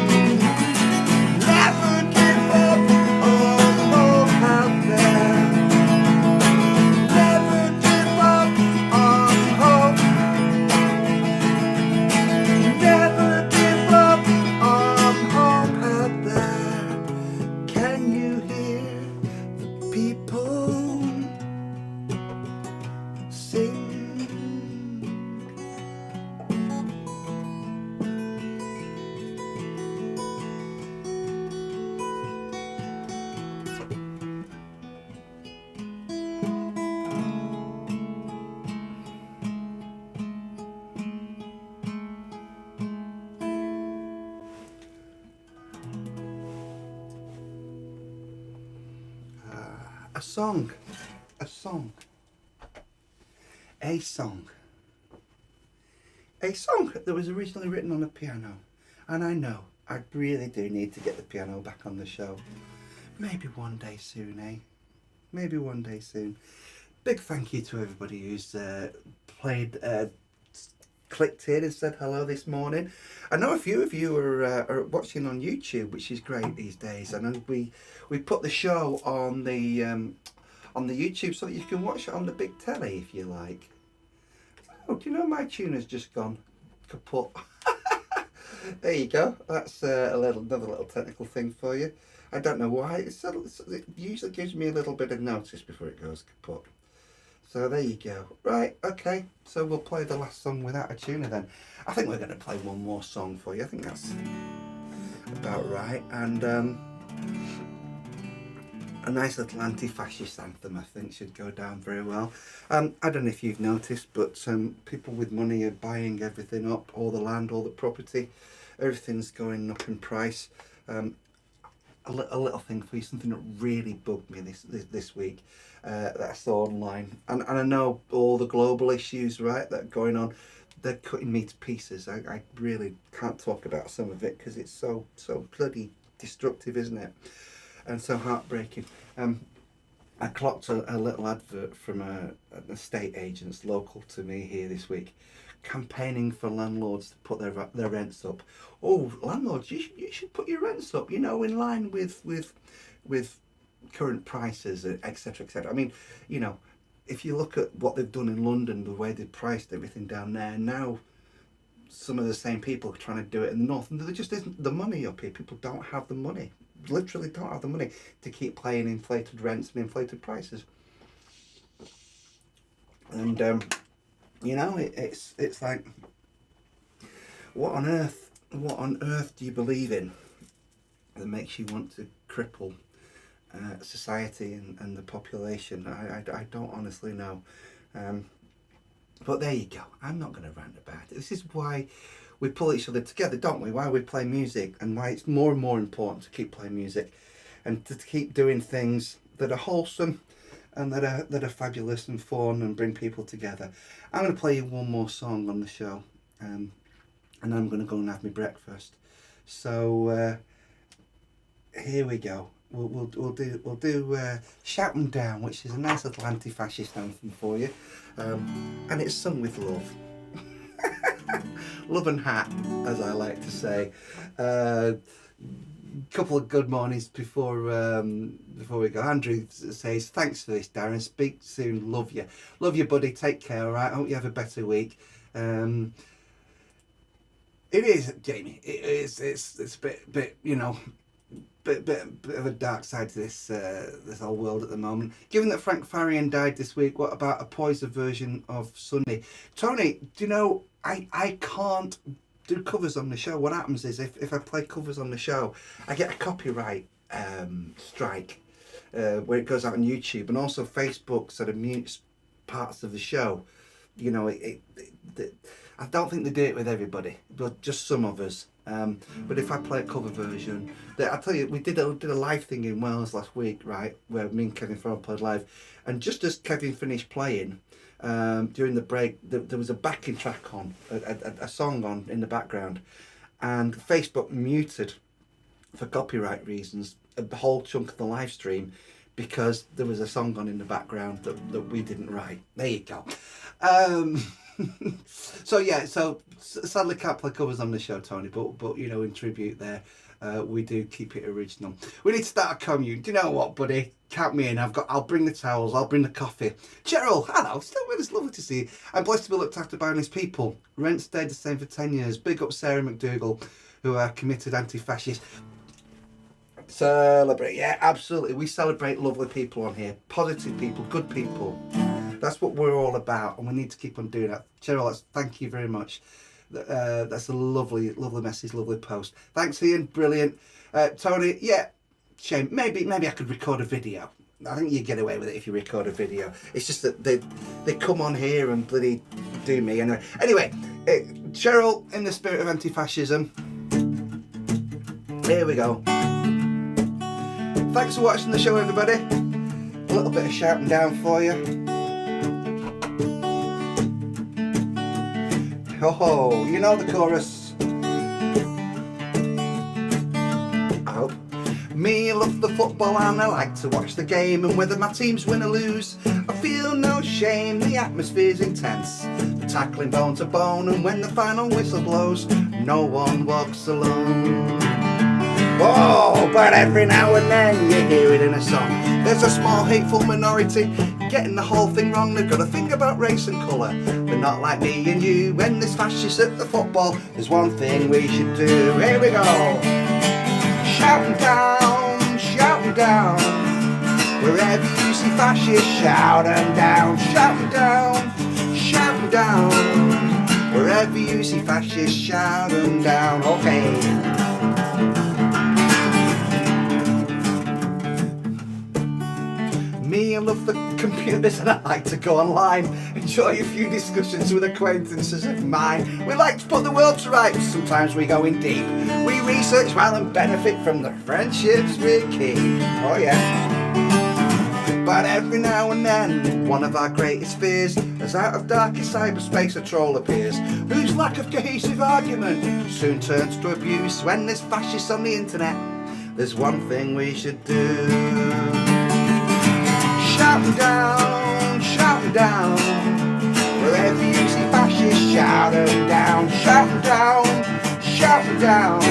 Never give up on hope out there. Never give up on hope. Never give up on hope out there. Can you hear the people sing? A song, a song, a song, a song that was originally written on a piano. And I know I really do need to get the piano back on the show. Maybe one day soon, eh? Maybe one day soon. Big thank you to everybody who's clicked in and said hello this morning. I know a few of you are watching on YouTube, which is great these days. I know we put the show on the YouTube so that you can watch it on the big telly if you like. Oh, do you know my tuner's just gone kaput? There you go. That's another little technical thing for you. I don't know why. It usually gives me a little bit of notice before it goes kaput. So there you go. Right, okay. So we'll play the last song without a tuner then. I think we're going to play one more song for you. I think that's about right. And a nice little anti-fascist anthem, I think, should go down very well. I don't know if you've noticed, but people with money are buying everything up, all the land, all the property. Everything's going up in price. A little thing for you, something that really bugged me this week that I saw online. And I know all the global issues, right, that are going on, they're cutting me to pieces. I really can't talk about some of it because it's so bloody destructive, isn't it? And so heartbreaking. I clocked a little advert from an estate agents local to me here this week, campaigning for landlords to put their rents up. Oh, landlords, you should put your rents up, you know, in line with current prices, etc., etc. I mean, you know, if you look at what they've done in London, the way they've priced everything down there, now some of the same people are trying to do it in the north, and there just isn't the money up here. People don't have the money, literally don't have the money to keep paying inflated rents and inflated prices. And you know, it's like, what on earth do you believe in that makes you want to cripple society and the population? I don't honestly know. But there you go. I'm not going to rant about it. This is why we pull each other together, don't we? Why we play music, and why it's more and more important to keep playing music and to keep doing things that are wholesome and that are fabulous and fun and bring people together. I'm going to play you one more song on the show, and then I'm going to go and have my breakfast. So here we go. We'll do "Shout 'Em Down," which is a nice little anti-fascist anthem for you, and it's sung with love. Love and hat, as I like to say. Couple of good mornings before we go. Andrew says, "Thanks for this, Darren. Speak soon. Love you, buddy. Take care. All right. I hope you have a better week." It is, Jamie. It's a bit you know. Bit of a dark side to this whole world at the moment. Given that Frank Farian died this week, what about a Poyzer version of Sunday? Tony, do you know, I can't do covers on the show. What happens is if I play covers on the show, I get a copyright strike where it goes out on YouTube, and also Facebook sort of mutes parts of the show. You know, I don't think they do it with everybody, but just some of us. But if I play a cover version, I tell you, we did a live thing in Wales last week, right, where me and Kevin Farrell played live, and just as Kevin finished playing, during the break, there was a backing track on, a song on in the background, and Facebook muted, for copyright reasons, a whole chunk of the live stream, because there was a song on in the background that we didn't write. There you go. So yeah, so sadly can't play covers on the show, Tony, but you know, in tribute there, we do keep it original. We need to start a commune. Do you know what, buddy? Count me in. I'll bring the towels, I'll bring the coffee. Cheryl, hello, it's lovely to see you. I'm blessed to be looked after by honest people. Rent stayed the same for 10 years. Big up Sarah McDougall, who are committed anti-fascists. Celebrate, yeah, absolutely. We celebrate lovely people on here, positive people, good people. That's what we're all about, and we need to keep on doing that. Cheryl, thank you very much. That's a lovely message, lovely post. Thanks, Ian, brilliant. Tony, yeah, shame. Maybe I could record a video. I think you get away with it if you record a video. It's just that they come on here and bloody do me anyway. Cheryl, in the spirit of anti-fascism, here we go. Thanks for watching the show, everybody. A little bit of shouting down for you. Oh, you know the chorus. I hope. Me, I love the football and I like to watch the game, and whether my teams win or lose, I feel no shame. The atmosphere's intense, the tackling bone to bone, and when the final whistle blows, no one walks alone. Oh, but every now and then you hear it in a song. There's a small hateful minority getting the whole thing wrong. They've got to think about race and colour. They're not like me and you. When there's fascists at the football, there's one thing we should do. Here we go. Shout 'em down, shout 'em down. Wherever you see fascists, shout 'em down, shout 'em down, shout 'em down. Wherever you see fascists, shout 'em down. Okay. Me, I love the computers and I like to go online, enjoy a few discussions with acquaintances of mine. We like to put the world to rights, sometimes we go in deep. We research well and benefit from the friendships we keep. Oh yeah. But every now and then, one of our greatest fears, as out of darkest cyberspace a troll appears, whose lack of cohesive argument soon turns to abuse. When there's fascists on the internet, there's one thing we should do. Shout 'em down, shout 'em down. Wherever you see fascists, shout 'em down, shout 'em down, shout 'em down.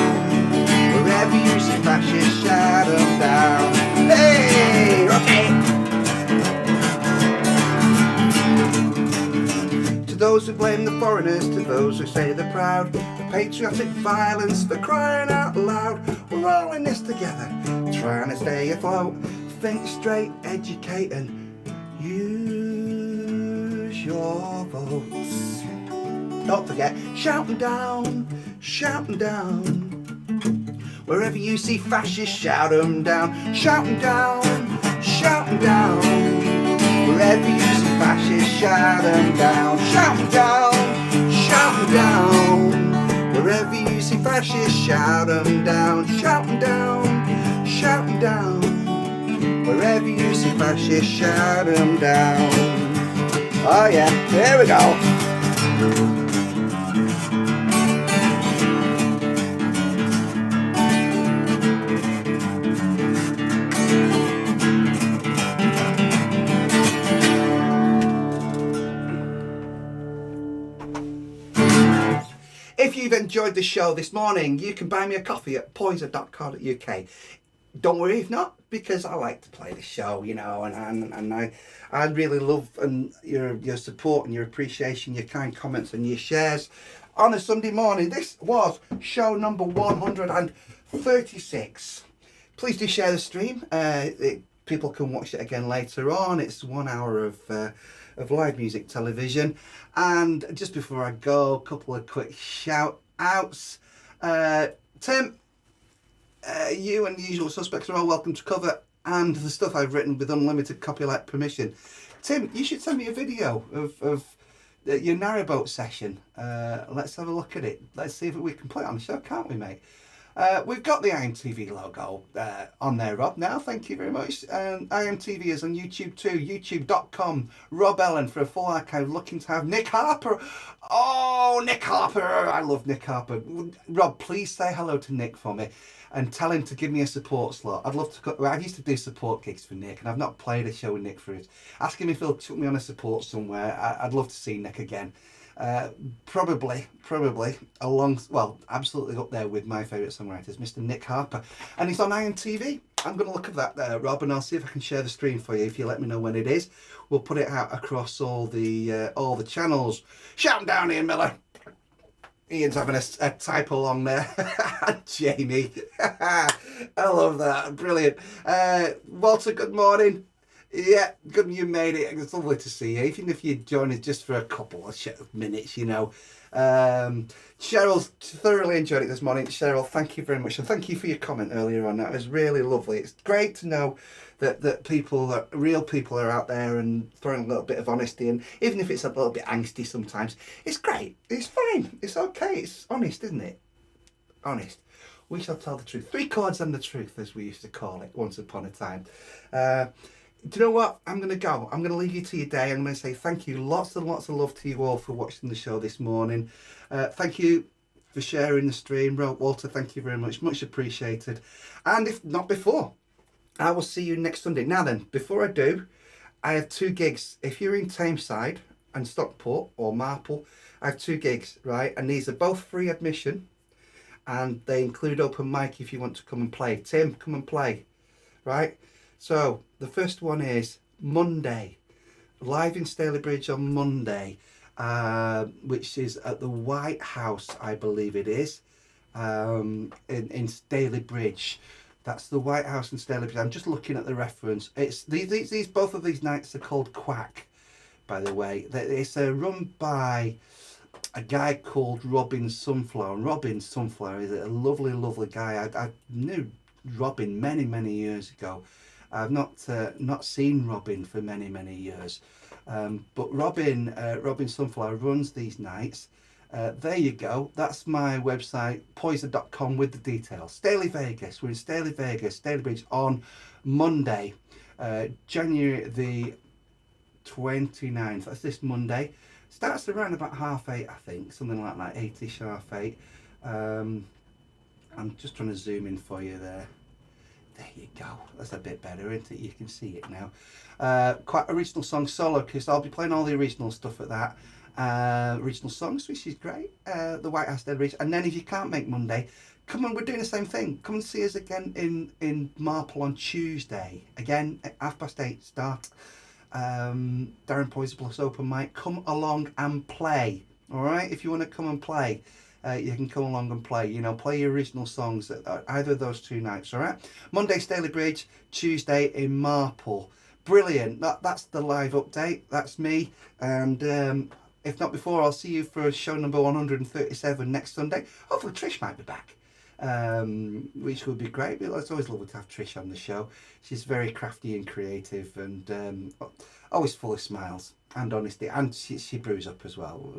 Wherever you see fascists, shout 'em down. Hey, okay. To those who blame the foreigners, to those who say they're proud, the patriotic violence, for crying out loud, we're all in this together, trying to stay afloat. Think straight, educate and use your votes. Don't forget, shout 'em down, shout 'em down. Wherever you see fascists, shout 'em down, shout 'em down, shout 'em down. Wherever you see fascists, shout 'em down, shout 'em down, shout 'em down. Wherever you see fascists, shout 'em down, shout 'em down, shout 'em down. Wherever you see fascists, shout 'em down. Oh yeah, there we go. If you've enjoyed the show this morning, you can buy me a coffee at poyzer.co.uk. Don't worry if not, because I like to play the show, you know, and I really love your support and your appreciation, your kind comments and your shares on a Sunday morning. This was show number 136. Please do share the stream. People can watch it again later on. It's 1 hour of live music television. And just before I go, a couple of quick shout outs. Tim, you and the usual suspects are all welcome to cover and the stuff I've written with unlimited copyright permission. Tim, you should send me a video of your narrowboat session. Let's have a look at it. Let's see if we can play it on the show, can't we, mate? We've got the IMTV logo on there, Rob, now. Thank you very much. IMTV is on YouTube too, youtube.com. Rob Ellen for a full archive, looking to have Nick Harper. Oh, Nick Harper. I love Nick Harper. Rob, please say hello to Nick for me and tell him to give me a support slot. I'd love to go. Well, I used to do support gigs for Nick, and I've not played a show with Nick for it. Ask him if he'll took me on a support somewhere. I'd love to see Nick again. Probably absolutely up there with my favourite songwriters, Mr. Nick Harper, and he's on IMTV. I'm going to look at that there, Rob, and I'll see if I can share the stream for you if you let me know when it is. We'll put it out across all the channels. Shout 'em down, Ian Miller. Ian's having a type along there. Jamie, I love that, brilliant. Walter, good morning. Yeah, good you made it. It's lovely to see you, even if you join us just for a couple of minutes, you know. Cheryl thoroughly enjoyed it this morning. Cheryl, thank you very much, and thank you for your comment earlier on. That was really lovely. It's great to know that people, real people, are out there and throwing a little bit of honesty, and even if it's a little bit angsty sometimes, it's great. It's fine. It's okay. It's honest, isn't it? Honest. We shall tell the truth. 3 chords and the truth, as we used to call it once upon a time. Do you know what? I'm going to go. I'm going to leave you to your day. I'm going to say thank you. Lots and lots of love to you all for watching the show this morning. Thank you for sharing the stream. Walter, thank you very much. Much appreciated. And if not before, I will see you next Sunday. Now then, before I do, I have 2 gigs. If you're in Tameside and Stockport or Marple, I have 2 gigs, right? And these are both free admission. And they include open mic if you want to come and play. Tim, come and play, right? So the first one is Monday, live in Stalybridge on Monday, which is at the White House, I believe it is, in Stalybridge. That's the White House in Stalybridge. I'm just looking at the reference. It's these both of these nights are called Quack, by the way. It's run by a guy called Robin Sunflower. And Robin Sunflower is a lovely, lovely guy. I knew Robin many years ago. I've not seen Robin for many years, but Robin Sunflower runs these nights. There you go. That's my website, poyzer.com, with the details. Staley Vegas. We're in Staley Vegas, Stalybridge, on Monday, January the 29th. That's this Monday. Starts around about 8:30, I think, something like that, 8ish, 8:30. I'm just trying to zoom in for you there. There you go. That's a bit better, isn't it? You can see it now. Quite original song solo, because I'll be playing all the original stuff at that. Original songs, which is great. The White House Stalybridge. And then if you can't make Monday, come on, we're doing the same thing. Come and see us again in Marple on Tuesday. Again, at 8:30 start. Darren Poyzer plus open mic. Come along and play. All right? If you want to come and play. You can come along and play, you know, play your original songs at either of those 2 nights, all right? Monday, Stalybridge, Tuesday in Marple. Brilliant. That's the live update. That's me. And if not before, I'll see you for show number 137 next Sunday. Hopefully Trish might be back, which would be great. It's always lovely to have Trish on the show. She's very crafty and creative, and always full of smiles and honesty. And she brews up as well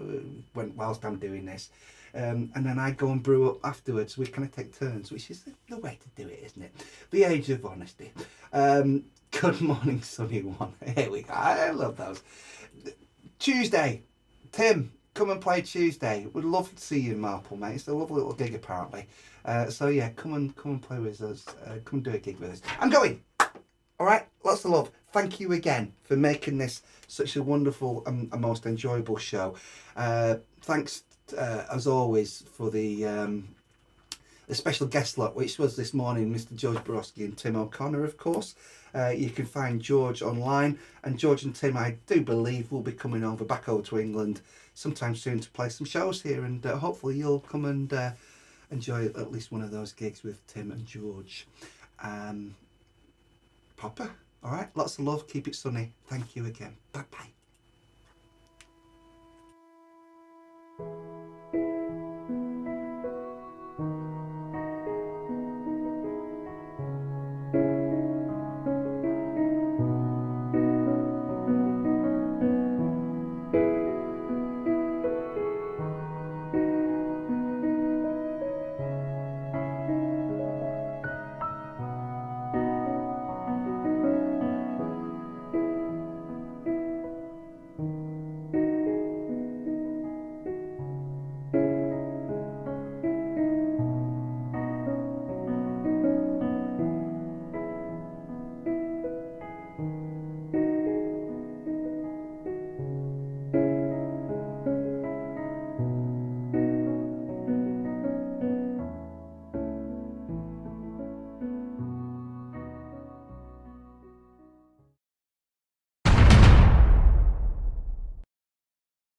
whilst I'm doing this. And then I go and brew up afterwards. We kind of take turns, which is the way to do it, isn't it? The age of honesty. Good morning, sunny one. Here we go. I love those. Tuesday, Tim, come and play Tuesday. Would love to see you in Marple, mate. It's a lovely little gig, apparently. So yeah, come and play with us. Come and do a gig with us. I'm going. All right. Lots of love. Thank you again for making this such a wonderful and most enjoyable show. Thanks as always for the special guest lot, which was this morning Mr. George Borowski and Tim O'Connor, of course. You can find George online, and George and Tim, I do believe, will be coming back over to England sometime soon to play some shows here, and hopefully you'll come and enjoy at least one of those gigs with Tim and George. Popper, all right, lots of love, keep it sunny. Thank you again. Bye-bye.